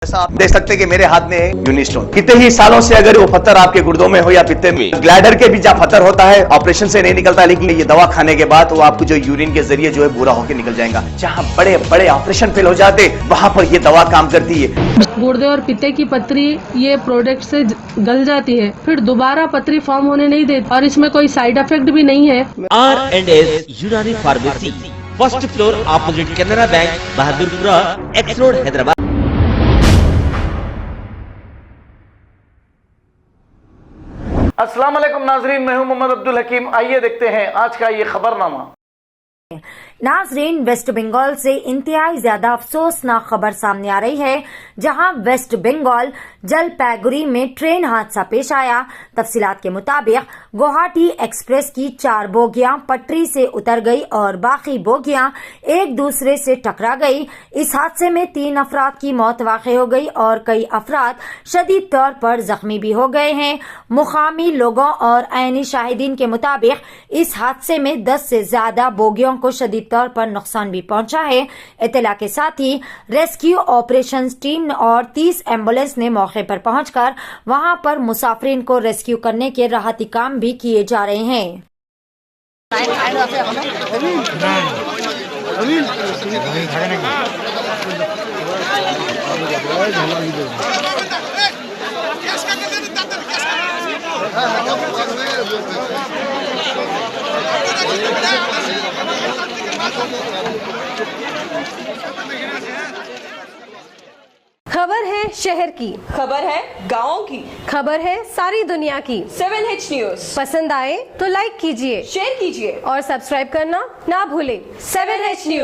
जैसा आप देख सकते हैं कि मेरे हाथ में है यूनिस्टोन। कितने ही सालों से अगर वो पत्थर आपके गुर्दों में हो या पित्ते में, ग्लैडर के भी जहाँ पत्थर होता है ऑपरेशन से नहीं निकलता, लेकिन ये दवा खाने के बाद वो आपको जो यूरिन के जरिए जो है बुरा होकर निकल जाएगा। जहाँ बड़े बड़े ऑपरेशन फेल हो जाते वहां पर ये दवा काम करती है। गुर्दे और पित्ते की पथरी ये प्रोडक्ट से गल जाती है, फिर दोबारा पथरी फॉर्म होने नहीं देती और इसमें कोई साइड इफेक्ट भी नहीं है। R&S यूनानी pharmacy, first floor opposite Canara bank, Bahadurpura, x road, Hyderabad. अस्सलाम वालेकुम नाजरीन, मैं हूं मोहम्मद अब्दुल हकीम। आइए देखते हैं आज का ये खबरनामा। नाजरीन, वेस्ट बंगाल से इंतहाई ज्यादा अफसोसनाक खबर सामने आ रही है, जहां वेस्ट बंगाल जलपाईगुड़ी में ट्रेन हादसा पेश आया। तफसीलात के मुताबिक गुवाहाटी एक्सप्रेस की 4 बोगियां पटरी से उतर गई और बाकी बोगियां एक दूसरे से टकरा गई। इस हादसे में 3 अफराद की मौत वाक़ई हो गई और कई अफराद शदीद तौर पर जख्मी भी हो गए हैं। मुकामी लोगों और ऐनी शाहिदीन के मुताबिक इस हादसे में 10 से ज्यादा बोगियों को शदीद तौर पर नुकसान भी पहुंचा है। इत्तला के साथ ही रेस्क्यू ऑपरेशन टीम और 30 एम्बुलेंस ने मौके पर पहुंचकर वहां पर मुसाफिरीन को रेस्क्यू करने के राहती काम भी किए जा रहे हैं। खबर है शहर की, खबर है गाँव की, खबर है सारी दुनिया की। 7H न्यूज पसंद आए तो लाइक कीजिए, शेयर कीजिए और सब्सक्राइब करना ना भूलें। 7H news.